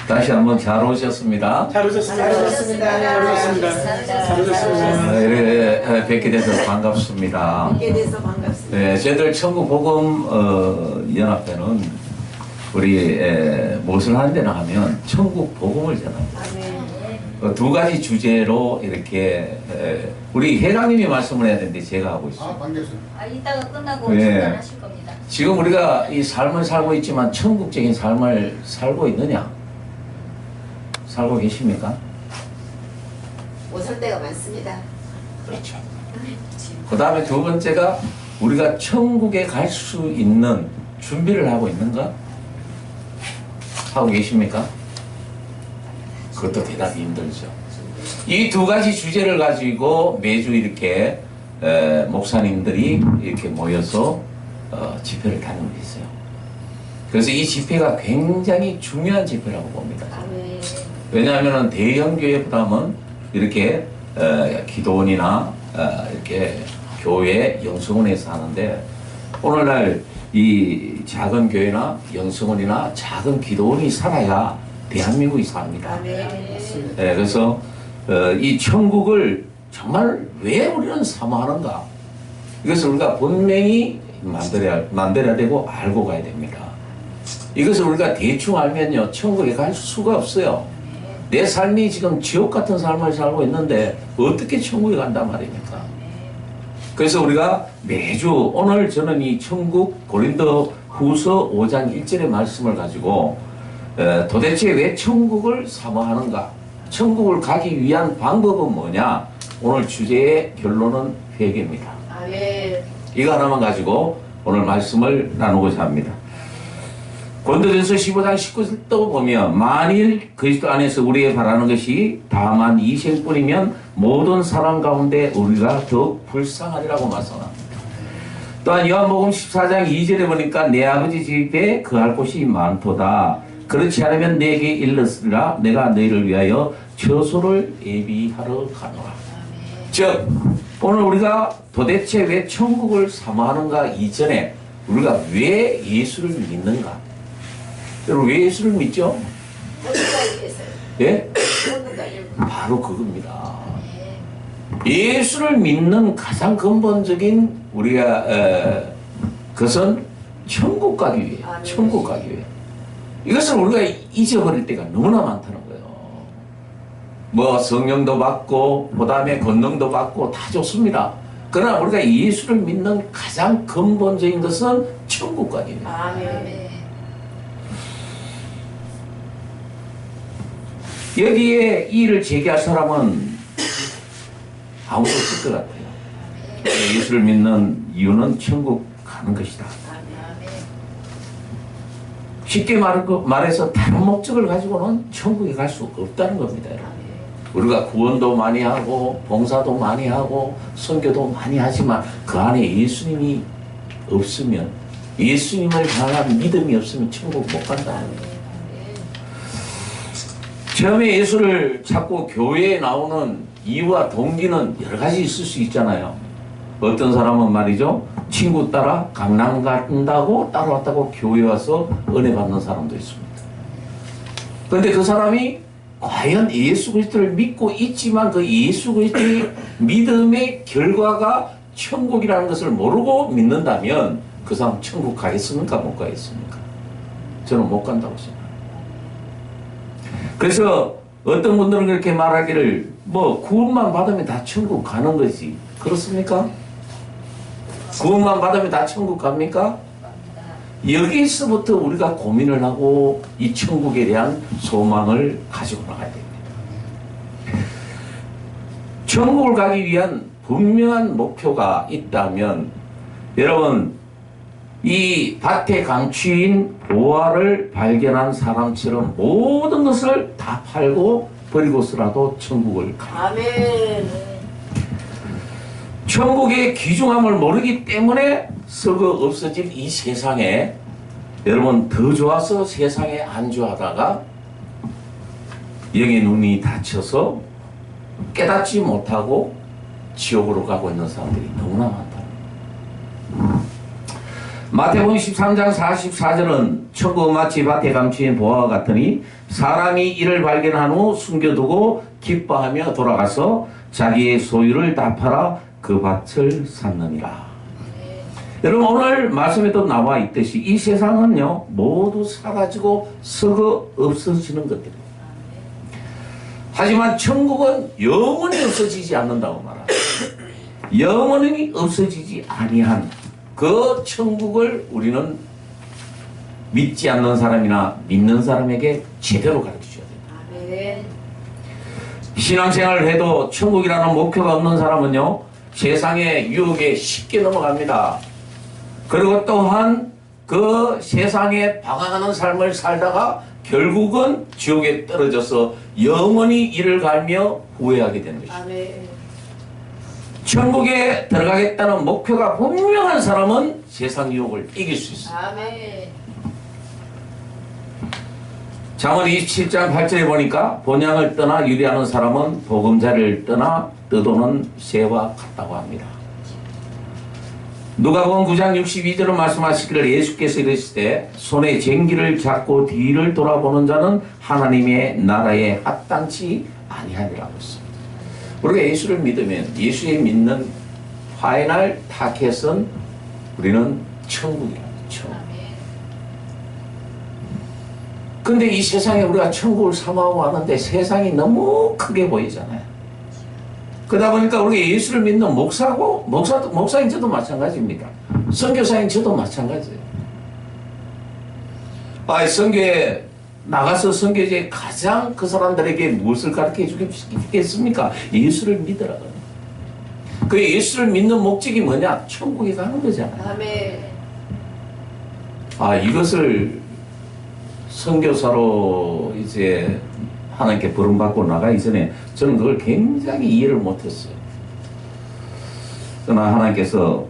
다시 한번 잘 오셨습니다. 잘 오셨습니다. 잘 오셨습니다. 잘 오셨습니다. 이렇게 뵙게 돼서 반갑습니다. 뵙게 돼서 반갑습니다. 네, 저희들 천국복음 연합회는 우리 무엇을 하는 나 하면 천국 복음을 전합니다. 두 가지 주제로 이렇게 우리 회장님이 말씀을 해야 되는데 제가 하고 있습니다. 반갑습니다. 이따가 끝나고 네. 중단하실 겁니다. 지금 우리가 이 삶을 살고 있지만 천국적인 삶을 살고 있느냐? 살고 계십니까? 못 살 때가 많습니다. 그렇죠. 그 다음에 두 번째가 우리가 천국에 갈 수 있는 준비를 하고 있는가? 하고 계십니까? 그것도 대답이 힘들죠. 이 두 가지 주제를 가지고 매주 이렇게 목사님들이 이렇게 모여서 집회를 다니고 있어요. 그래서 이 집회가 굉장히 중요한 집회라고 봅니다. 왜냐하면 대형 교회보다는 이렇게 기도원이나 이렇게 교회 영성원에서 하는데 오늘날 이 작은 교회나 영성원이나 작은 기도원이 살아야 대한민국이 삽니다. 그래서 이 천국을 정말 왜 우리는 사모하는가? 이것을 우리가 분명히 만들어야 되고 알고 가야 됩니다. 이것을 우리가 대충 알면요 천국에 갈 수가 없어요. 내 삶이 지금 지옥 같은 삶을 살고 있는데 어떻게 천국에 간단 말입니까? 그래서 우리가 매주 오늘 저는 이 천국 고린도 후서 5장 1절의 말씀을 가지고 도대체 왜 천국을 사모하는가? 천국을 가기 위한 방법은 뭐냐? 오늘 주제의 결론은 회개입니다. 이거 하나만 가지고 오늘 말씀을 나누고자 합니다. 고린도전서 15장 19절도 보면 만일 그리스도 안에서 우리의 바라는 것이 다만 이 생뿐이면 모든 사람 가운데 우리가 더욱 불쌍하리라고 말씀합니다. 또한 요한복음 14장 2절에 보니까 내 아버지 집에 거할 곳이 많도다. 그렇지 않으면 내게 일렀으리라. 내가 너희를 위하여 처소를 예비하러 가노라. 즉 오늘 우리가 도대체 왜 천국을 사모하는가 이전에 우리가 왜 예수를 믿는가? 여러분 왜 예수를 믿죠? 예? 바로 그겁니다. 예수를 믿는 가장 근본적인 우리가 그것은 천국 가기 위해, 천국 가기 위해. 이것을 우리가 잊어버릴 때가 너무나 많다는 거예요. 뭐 성령도 받고 그 다음에 권능도 받고 다 좋습니다. 그러나 우리가 예수를 믿는 가장 근본적인 것은 천국 가기 위해. 여기에 이의를 제기할 사람은 아무도 없을 것 같아요. 예수를 믿는 이유는 천국 가는 것이다. 쉽게 말해서 다른 목적을 가지고는 천국에 갈 수 없다는 겁니다. 우리가 구원도 많이 하고 봉사도 많이 하고 선교도 많이 하지만 그 안에 예수님이 없으면 예수님을 향한 믿음이 없으면 천국 못 간다는 거예요. 처음에 예수를 찾고 교회에 나오는 이유와 동기는 여러 가지 있을 수 있잖아요. 어떤 사람은 말이죠. 친구 따라 강남 간다고 따라왔다고 교회 와서 은혜 받는 사람도 있습니다. 그런데 그 사람이 과연 예수 그리스도를 믿고 있지만 그 예수 그리스도의 믿음의 결과가 천국이라는 것을 모르고 믿는다면 그 사람 천국 가겠습니까? 못 가겠습니까? 저는 못 간다고 생각합니다. 그래서 어떤 분들은 그렇게 말하기를 뭐 구원만 받으면 다 천국 가는 거지. 그렇습니까? 구원만 받으면 다 천국 갑니까? 여기서부터 우리가 고민을 하고 이 천국에 대한 소망을 가지고 나가야 됩니다. 천국을 가기 위한 분명한 목표가 있다면 여러분 이 밭의 강취인 보화를 발견한 사람처럼 모든 것을 다 팔고 버리고서라도 천국을 가요. 천국의 귀중함을 모르기 때문에 썩어 없어진 이 세상에 여러분 더 좋아서 세상에 안주하다가 영의 눈이 닫혀서 깨닫지 못하고 지옥으로 가고 있는 사람들이 너무나 많다. 마태복음 13장 44절은 천국 마치 밭에 감추인 보화와 같으니 사람이 이를 발견한 후 숨겨두고 기뻐하며 돌아가서 자기의 소유를 다 팔아 그 밭을 샀느니라. 여러분 오늘 말씀에도 나와 있듯이 이 세상은요 모두 사라지고 썩어 없어지는 것들이에요. 하지만 천국은 영원히 없어지지 않는다고 말합니다. 영원히 없어지지 아니한 그 천국을 우리는 믿지 않는 사람이나 믿는 사람에게 제대로 가르쳐줘야 됩니다. 아멘. 신앙생활을 해도 천국이라는 목표가 없는 사람은요 세상의 유혹에 쉽게 넘어갑니다. 그리고 또한 그 세상에 방황하는 삶을 살다가 결국은 지옥에 떨어져서 영원히 이를 갈며 후회하게 되는 것입니다. 아멘. 천국에 들어가겠다는 목표가 분명한 사람은 세상 유혹을 이길 수 있어요. 아멘. 잠언 27장 8절에 보니까 본향을 떠나 유리하는 사람은 보금자리를 떠나 떠도는 새와 같다고 합니다. 누가복음 9장 62절은 말씀하시기를 예수께서 이르시되 손에 쟁기를 잡고 뒤를 돌아보는 자는 하나님의 나라에 합당치 아니하리라고 했습니다. 우리가 예수를 믿으면 예수에 믿는 파이널 타켓은 우리는 천국이라고 천국. 근데 이 세상에 우리가 천국을 사모하고 하는데 세상이 너무 크게 보이잖아요. 그러다 보니까 우리가 예수를 믿는 목사인 저도 마찬가지입니다. 선교사인 저도 마찬가지예요. 선교에 나가서 선교지에 가장 그 사람들에게 무엇을 가르쳐 주겠습니까? 예수를 믿으라고. 그 예수를 믿는 목적이 뭐냐? 천국에 가는 거잖아요. 아멘. 이것을 선교사로 이제 하나님께 부름받고 나가기 전에 저는 그걸 굉장히 이해를 못했어요. 그러나 하나님께서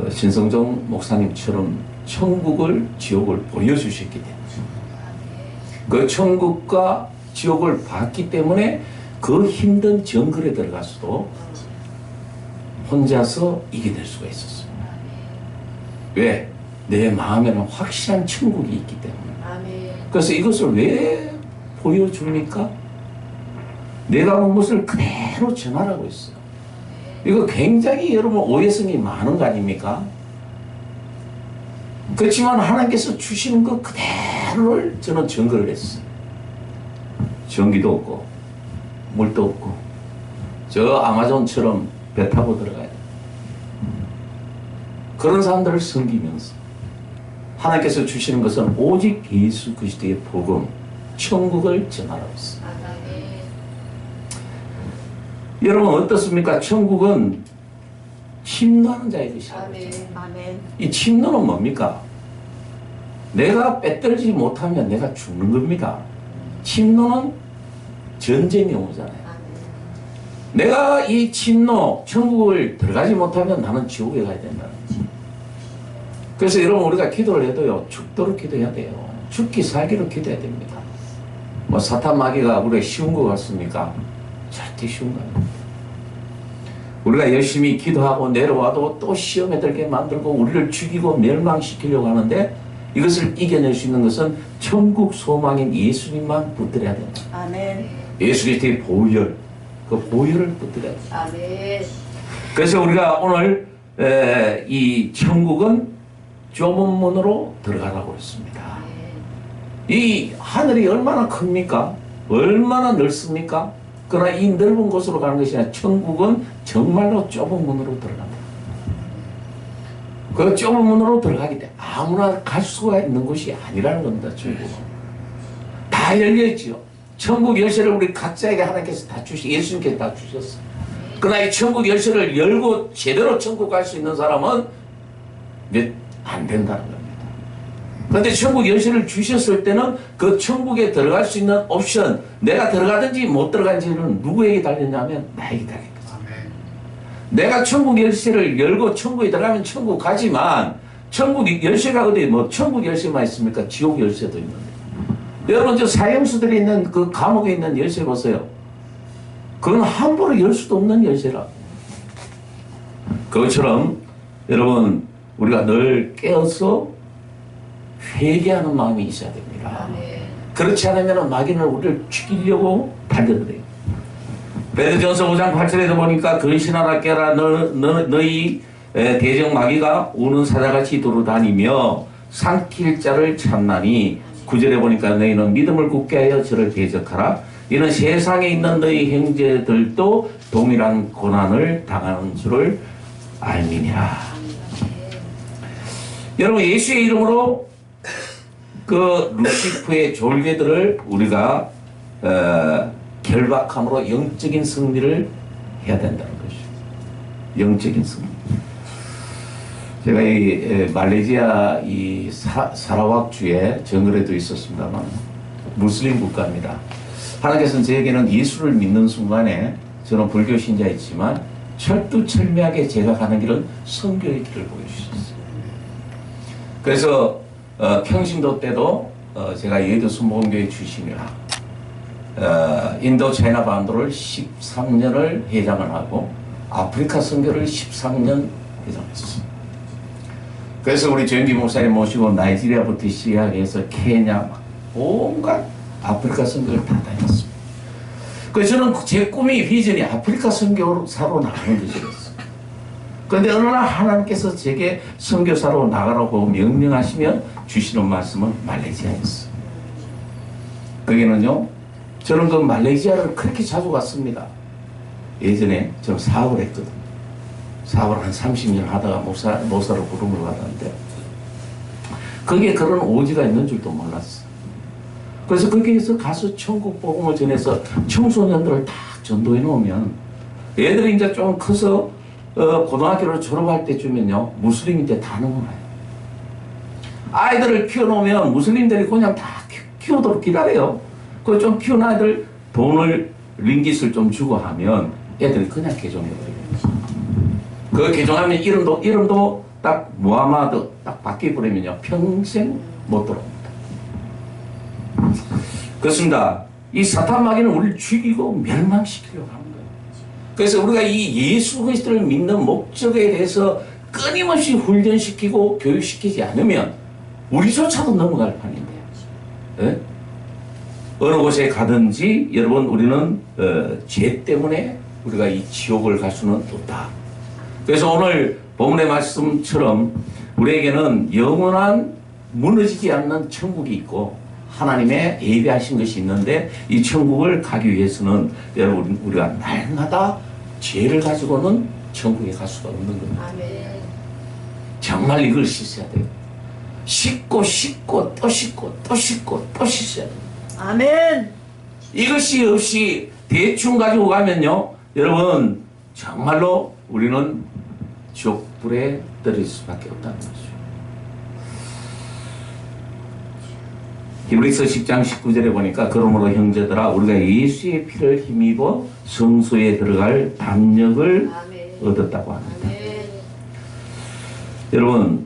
신성종 목사님처럼 천국을 지옥을 보여주셨기 때문에 그 천국과 지옥을 봤기 때문에 그 힘든 정글에 들어가서도 혼자서 이겨낼 수가 있었어요. 왜? 내 마음에는 확실한 천국이 있기 때문에. 아멘. 그래서 이것을 왜 보여줍니까? 내가 본 것을 그대로 전하라고 했어요. 이거 굉장히 여러분 오해성이 많은 거 아닙니까? 그렇지만 하나님께서 주시는 것 그대로를 저는 증거를 했어요. 전기도 없고 물도 없고 저 아마존처럼 배 타고 들어가야 돼요. 그런 사람들을 섬기면서 하나님께서 주시는 것은 오직 예수 그리스도의 복음, 천국을 전하라고 했어요. 여러분 어떻습니까? 천국은 침노하는 자의 것이에요. 아멘. 아멘. 이 침노는 뭡니까? 내가 빼들지 못하면 내가 죽는 겁니다. 침노는 전쟁이 오잖아요. 내가 이 침노, 천국을 들어가지 못하면 나는 지옥에 가야 된다는 거지. 그래서 여러분 우리가 기도를 해도요, 죽도록 기도해야 돼요. 죽기 살기로 기도해야 됩니다. 뭐 사탄 마귀가 우리가 쉬운 거 같습니까? 절대 쉬운 거 아닙니다. 우리가 열심히 기도하고 내려와도 또 시험에 들게 만들고 우리를 죽이고 멸망시키려고 하는데 이것을 이겨낼 수 있는 것은 천국 소망인 예수님만 붙들어야 된다. 아멘. 예수 그리스도의 보혈, 그 보혈을 붙들어야 된다. 아멘. 그래서 우리가 오늘 이 천국은 좁은 문으로 들어가라고 했습니다. 이 하늘이 얼마나 큽니까? 얼마나 넓습니까? 그러나 이 넓은 곳으로 가는 것이 아니라 천국은 정말로 좁은 문으로 들어갑니다. 그 좁은 문으로 들어가기 때문에 아무나 갈 수가 있는 곳이 아니라는 겁니다. 천국은 다 열려있지요. 천국 열쇠를 우리 각자에게 하나님께서 다 예수님께서 다 주셨어요. 그러나 이 천국 열쇠를 열고 제대로 천국 갈 수 있는 사람은 안 된다는 겁니다. 그런데 천국 열쇠를 주셨을 때는 그 천국에 들어갈 수 있는 옵션, 내가 들어가든지 못 들어가는지는 누구에게 달렸냐면 나에게 달렸거든요. 내가 천국 열쇠를 열고 천국에 들어가면 천국 가지만 천국 열쇠가 어디 뭐 천국 열쇠만 있습니까? 지옥 열쇠도 있는데. 여러분 저 사형수들이 있는 그 감옥에 있는 열쇠 보세요. 그건 함부로 열 수도 없는 열쇠라. 그것처럼 여러분 우리가 늘 깨어서 회개하는 마음이 있어야 됩니다. 그렇지 않으면 마귀는 우리를 죽이려고 달려들어요. 베드전서 5장 8절에도 보니까 근신하라 깨라 너희 대적 마귀가 우는 사자같이 돌아다니며 삼킬 자를 찾나니 9절에 보니까 너희는 믿음을 굳게 하여 저를 대적하라. 이는 세상에 있는 너희 형제들도 동일한 고난을 당하는 줄을 알미니라. 여러분 예수의 이름으로 그 루시프의 졸개들을 우리가 결박함으로 영적인 승리를 해야 된다는 것이죠. 영적인 승리. 제가 이 말레이시아 이 사라왁주에 정글에도 있었습니다만 무슬림 국가입니다. 하나님께서는 저에게는 예수를 믿는 순간에 저는 불교 신자이지만 철두철미하게 제가 가는 길은 선교의 길을 보여주셨어요. 그래서 평신도 때도 제가 여의도 순복음교회 출신이라 인도 차이나 반도를 13년을 회장을 하고 아프리카 선교를 13년 회장했어요. 그래서 우리 조영기 목사님 모시고 나이지리아부터 시작해서 케냐 온갖 아프리카 선교를 다 다녔습니다. 그래서 저는 제 꿈이 비전이 아프리카 선교사로 나가는 것이었어요. 그런데 어느 날 하나님께서 제게 선교사로 나가라고 명령하시면 주시는 말씀은 말레이시아였어요. 거기는요, 저는 그 말레이시아를 그렇게 자주 갔습니다. 예전에 저는 사업을 했거든요. 사업을 한 30년 하다가 목사로 부름을 받았는데 거기에 그런 오지가 있는 줄도 몰랐어요. 그래서 거기에서 가서 천국 복음을 전해서 청소년들을 다 전도해 놓으면 애들이 이제 좀 커서 고등학교를 졸업할 때쯤면요 무슬림인데 다 넘어가요. 아이들을 키워놓으면 무슬림들이 그냥 다 키우도록 기다려요. 그 좀 키운 아이들 돈을 링깃을 좀 주고 하면 애들이 그냥 개종해버려요. 그 개종하면 이름도 딱 무하마드 딱 바뀌어버리면요 평생 못 돌아옵니다. 그렇습니다. 이 사탄 마귀는 우리를 죽이고 멸망시키려고 하는 거예요. 그래서 우리가 이 예수 그리스도를 믿는 목적에 대해서 끊임없이 훈련시키고 교육시키지 않으면 우리조차도 넘어갈 판인데요. 네? 어느 곳에 가든지 여러분 우리는 죄 때문에 우리가 이 지옥을 갈 수는 없다. 그래서 오늘 본문의 말씀처럼 우리에게는 영원한 무너지지 않는 천국이 있고 하나님의 예비하신 것이 있는데 이 천국을 가기 위해서는 여러분 우리가 날마다 죄를 가지고는 천국에 갈 수가 없는 겁니다. 정말 이걸 씻어야 돼요. 씻고 또 씻고 또 씻고 또 씻어야 돼요. 아멘. 이것이 없이 대충 가지고 가면요 여러분 정말로 우리는 지옥불에 떨어질 수밖에 없다는 거죠. 히브리서 10장 19절에 보니까 그러므로 형제들아 우리가 예수의 피를 힘입어 성소에 들어갈 담력을 얻었다고 합니다. 여러분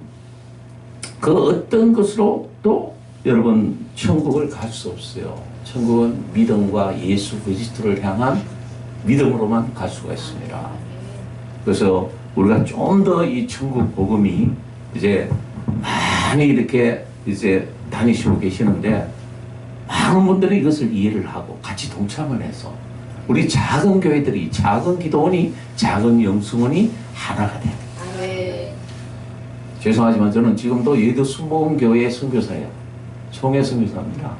그 어떤 것으로도 여러분 천국을 갈 수 없어요. 천국은 믿음과 예수 그리스도를 향한 믿음으로만 갈 수가 있습니다. 그래서 우리가 좀 더 이 천국 복음이 이제 많이 이렇게 이제 다니시고 계시는데 많은 분들이 이것을 이해를 하고 같이 동참을 해서 우리 작은 교회들이 작은 기도원이 작은 영성원이 하나가 돼요. 죄송하지만 저는 지금도 여의도 순복음교회의 선교사예요. 총회 선교사입니다.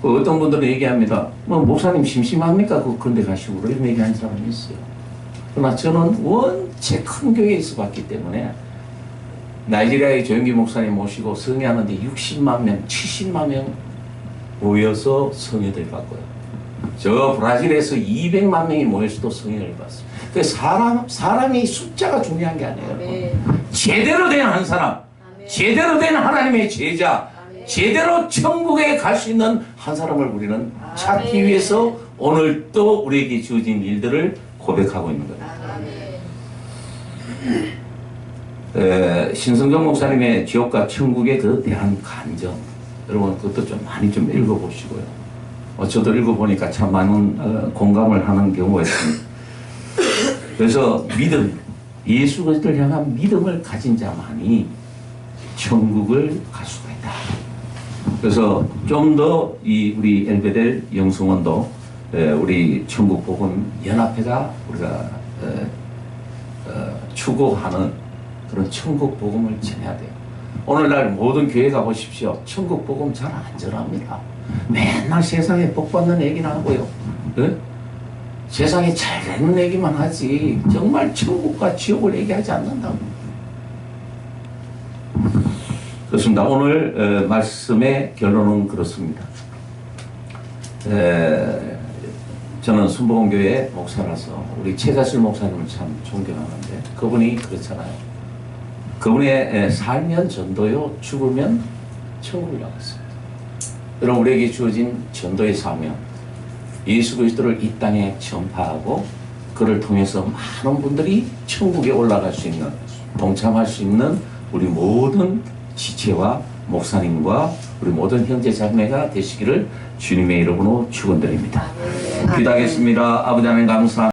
어떤 분들은 얘기합니다. 뭐 목사님 심심합니까? 그런데 가시고 이런 얘기하는 사람이 있어요. 그러나 저는 원체 큰 교회에서 봤기 때문에 나이지리아의 조영기 목사님 모시고 성회하는데 60만 명, 70만 명 모여서 성회를 봤고요. 저 브라질에서 200만 명이 모여서도 성회를 봤어요. 그 사람이 숫자가 중요한 게 아니에요. 제대로 된 한 사람, 제대로 된 하나님의 제자, 제대로 천국에 갈 수 있는 한 사람을 우리는 찾기 위해서 오늘 또 우리에게 주어진 일들을 고백하고 있는 거예요. 신성정 목사님의 지옥과 천국에 그 대한 간정, 여러분 그것도 좀 많이 좀 읽어보시고요. 저도 읽어보니까 참 많은 공감을 하는 경우가 있습니다. 그래서 믿음, 예수 그리스도를 향한 믿음을 가진 자만이 천국을 갈 수가 있다. 그래서 좀 더 우리 엘베델 영성원도 우리 천국 복음 연합회가 우리가 추구하는 그런 천국 복음을 전해야 돼요. 오늘날 모든 교회 가보십시오. 천국 복음 잘 안 전합니다. 맨날 세상에 복 받는 얘기나 하고요. 네? 세상에 잘 되는 얘기만 하지 정말 천국과 지옥을 얘기하지 않는다고. 그렇습니다. 오늘 말씀의 결론은 그렇습니다. 저는 순복음교회 목사라서 우리 최자실 목사님을 참 존경하는데 그분이 그렇잖아요. 그분의 살면 전도요, 죽으면 천국을 향했습니다. 여러분, 우리에게 주어진 전도의 사명, 예수 그리스도를 이 땅에 전파하고 그를 통해서 많은 분들이 천국에 올라갈 수 있는, 동참할 수 있는 우리 모든 지체와 목사님과 우리 모든 형제 자매가 되시기를 주님의 이름으로 축원드립니다. 기도하겠습니다. 아버지 하나님 감사합니다.